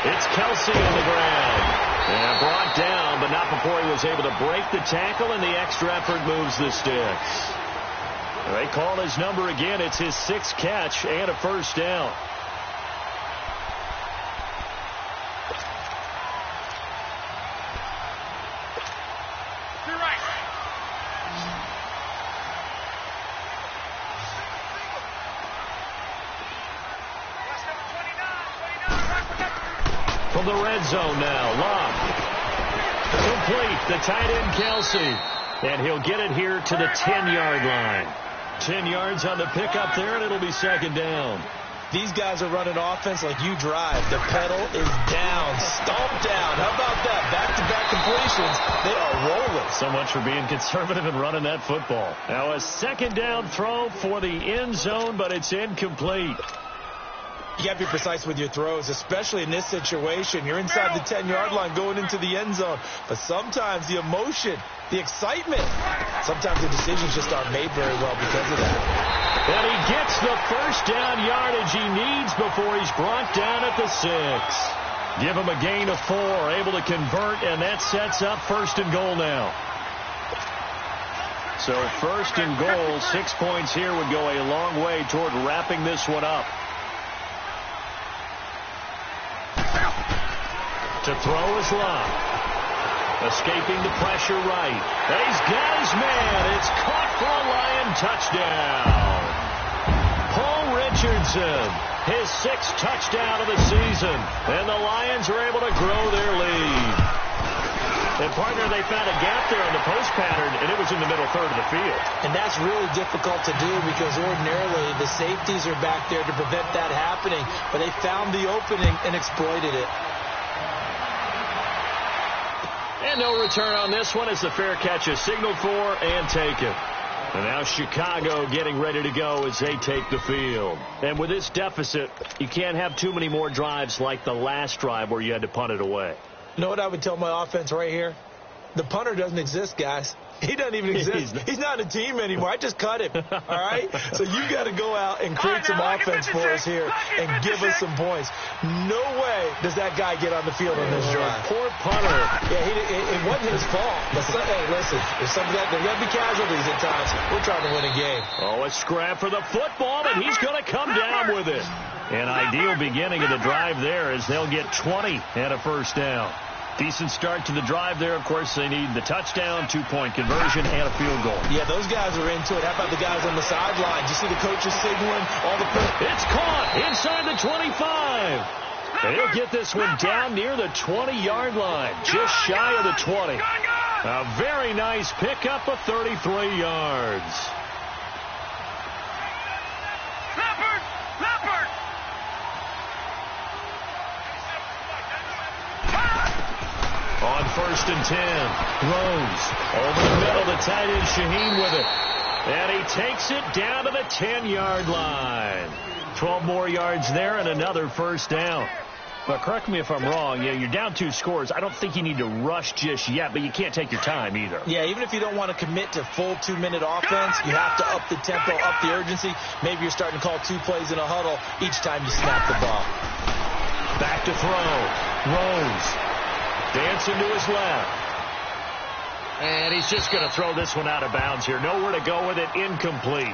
It's Kelsey on the ground. And brought down, but not before he was able to break the tackle, and the extra effort moves the sticks. They call his number again. It's his 6th catch and a first down. From the red zone now, Long. Complete, the tight end Kelsey. And he'll get it here to the 10-yard line. 10 yards on the pickup there, and it'll be second down. These guys are running offense like you drive. The pedal is down, stomped down. How about that? Back-to-back completions. They are rolling. So much for being conservative and running that football. Now a second down throw for the end zone, but it's incomplete. You got to be precise with your throws, especially in this situation. You're inside the 10-yard line going into the end zone. But sometimes the emotion, the excitement, sometimes the decisions just aren't made very well because of that. And he gets the first down yardage he needs before he's brought down at the 6. Give him a gain of 4, able to convert, and that sets up first and goal now. So first and goal, 6 points here would go a long way toward wrapping this one up. To throw is Love. Escaping the pressure right. And he's got his man. It's caught for a Lion touchdown. Paul Richardson, his 6th touchdown of the season. And the Lions are able to grow their lead. And, partner, they found a gap there on the post pattern, and it was in the middle third of the field. And that's really difficult to do because ordinarily the safeties are back there to prevent that happening. But they found the opening and exploited it. And no return on this one as the fair catch is signaled for and taken. And now Chicago getting ready to go as they take the field. And with this deficit, you can't have too many more drives like the last drive where you had to punt it away. You know what I would tell my offense right here? The punter doesn't exist, guys. He doesn't even exist. He's not a team anymore. I just cut him. All right? So you got to go out and create some offense for us here and give us some points. No way does that guy get on the field on this drive. Poor punter. Yeah, it wasn't his fault. But hey, listen, there's got to be casualties at times. We're trying to win a game. Oh, a scrap for the football, and he's going to come down with it. An ideal beginning of the drive there as they'll get 20 and a first down. Decent start to the drive there. Of course, they need the touchdown, 2-point conversion, and a field goal. Yeah, those guys are into it. How about the guys on the sideline? Do you see the coaches signaling? It's caught inside the 25. And he'll get this one down near the 20-yard line, just shy of the 20. A very nice pickup of 33 yards. On first and 10, Rose over the middle, the tight end Shaheen with it. And he takes it down to the 10-yard line. 12 more yards there and another first down. But correct me if I'm wrong, you're down 2 scores. I don't think you need to rush just yet, but you can't take your time either. Yeah, even if you don't want to commit to full 2-minute offense, you have to up the tempo, up the urgency. Maybe you're starting to call 2 plays in a huddle each time you snap the ball. Back to throw. Rose. Dancing to his left. And he's just going to throw this one out of bounds here. Nowhere to go with it. Incomplete.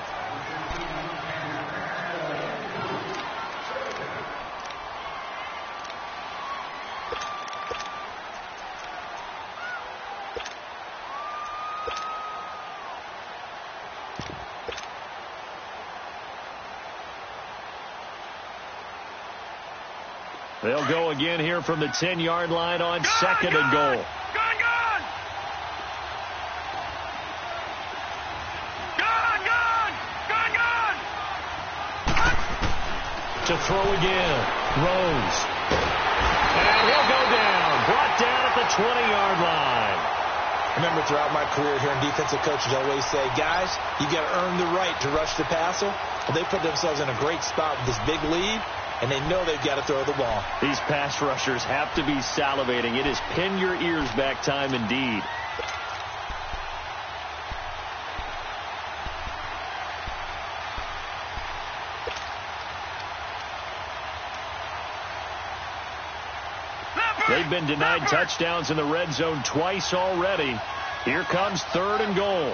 They'll go again here from the 10-yard line on second and goal. To throw again, Rose. And he'll go down, brought down at the 20-yard line. remember throughout my career hearing defensive coaches always say, guys, you got to earn the right to rush the passer. Well, they put themselves in a great spot with this big lead, and they know they've got to throw the ball. These pass rushers have to be salivating. It is pin your ears back time indeed. They've been denied touchdowns in the red zone twice already. Here comes 3rd and goal.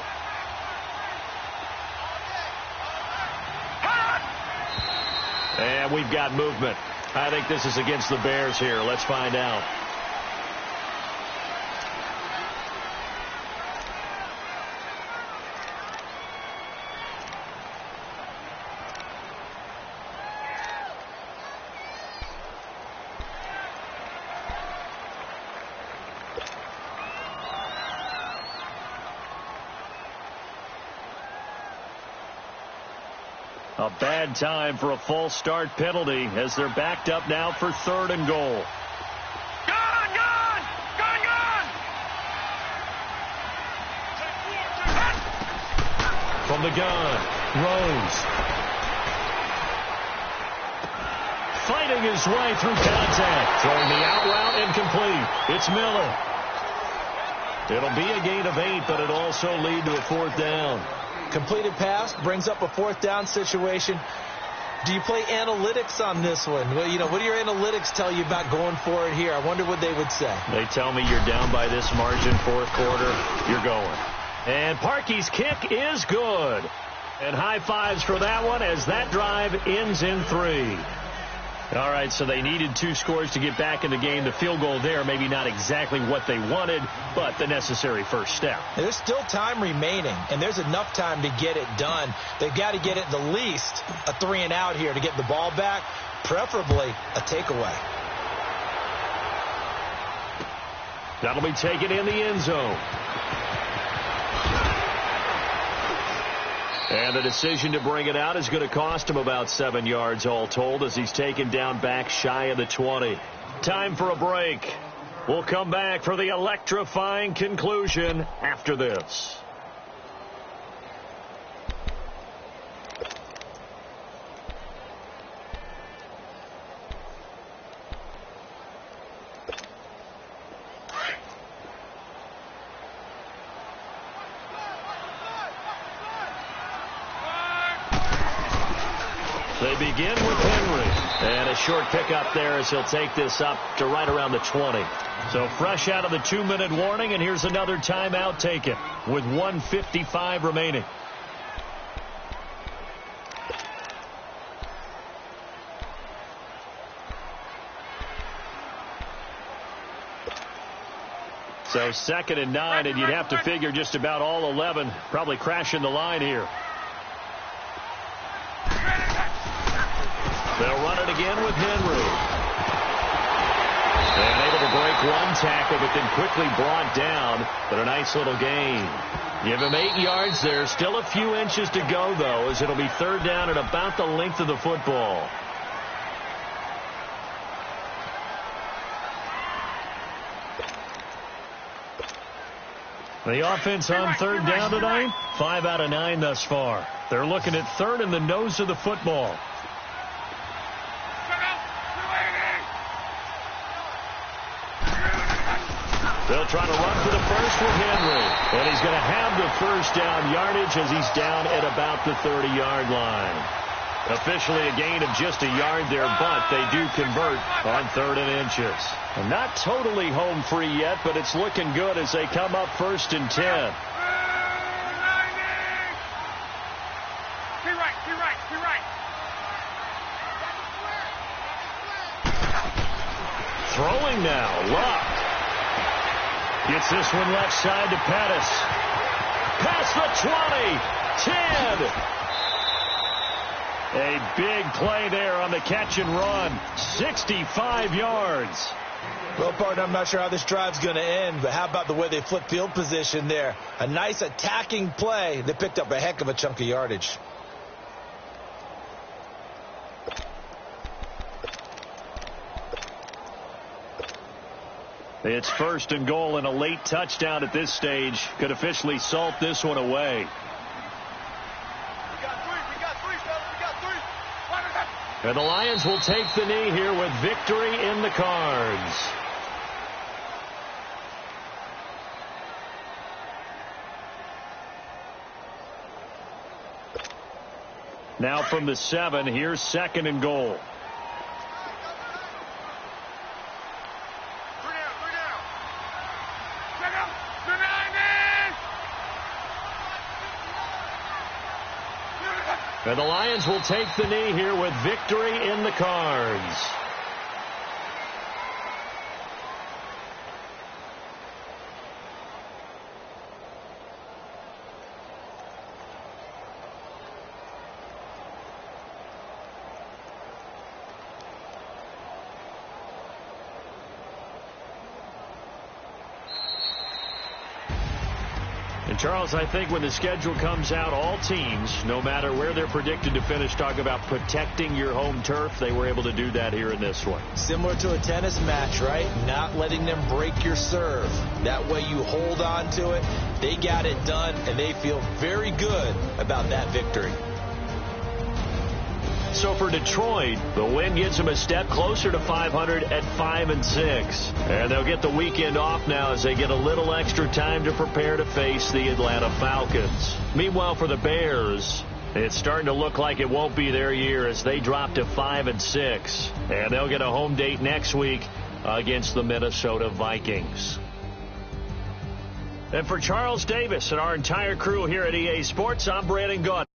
And we've got movement. I think this is against the Bears here. Let's find out. A bad time for a false start penalty as they're backed up now for 3rd and goal. Gone, gone, gone, gone. From the gun, Rose. Fighting his way through contact. Throwing the out route incomplete. It's Miller. It'll be a gain of 8, but it'll also lead to a 4th down. Completed pass brings up a 4th down situation. Do you play analytics on this one? Well, what do your analytics tell you about going for it here? I wonder what they would say. They tell me you're down by this margin, 4th quarter, you're going. And Parkey's kick is good. And high fives for that one as that drive ends in 3. All right, so they needed 2 scores to get back in the game. The field goal there, maybe not exactly what they wanted, but the necessary first step. There's still time remaining, and there's enough time to get it done. They've got to get it the least a 3 and out here to get the ball back, preferably a takeaway. That'll be taken in the end zone. And the decision to bring it out is going to cost him about 7 yards all told as he's taken down back shy of the 20. Time for a break. We'll come back for the electrifying conclusion after this. They begin with Henry. And a short pickup there as he'll take this up to right around the 20. So fresh out of the 2-minute warning, and here's another timeout taken with 1:55 remaining. So 2nd and 9, and you'd have to figure just about all 11 probably crashing the line here. They'll run it again with Henry. And able to break one tackle, but then quickly brought down. But a nice little gain. Give him 8 yards there. Still a few inches to go, though, as it'll be 3rd down at about the length of the football. The offense on 3rd down tonight, 5 out of 9 thus far. They're looking at 3rd in the nose of the football. They'll try to run for the first with Henry. And he's going to have the first down yardage as he's down at about the 30-yard line. Officially a gain of just a yard there, but they do convert on 3rd and inches. And not totally home free yet, but it's looking good as they come up 1st and 10. Throwing now, Luck. Gets this one left side to Pettis. Past the 20, 10. A big play there on the catch and run. 65 yards. Well, partner, I'm not sure how this drive's going to end, but how about the way they flip field position there? A nice attacking play. They picked up a heck of a chunk of yardage. It's 1st and goal, and a late touchdown at this stage could officially salt this one away. And the Lions will take the knee here with victory in the cards. Now from the 7, here's 2nd and goal. And the Lions will take the knee here with victory in the cards. Charles, I think when the schedule comes out, all teams, no matter where they're predicted to finish, talk about protecting your home turf. They were able to do that here in this one. Similar to a tennis match, right? Not letting them break your serve. That way you hold on to it. They got it done, and they feel very good about that victory. So for Detroit, the win gets them a step closer to 500 at 5-6. And they'll get the weekend off now as they get a little extra time to prepare to face the Atlanta Falcons. Meanwhile, for the Bears, it's starting to look like it won't be their year as they drop to 5-6. And they'll get a home date next week against the Minnesota Vikings. And for Charles Davis and our entire crew here at EA Sports, I'm Brandon Gaudin.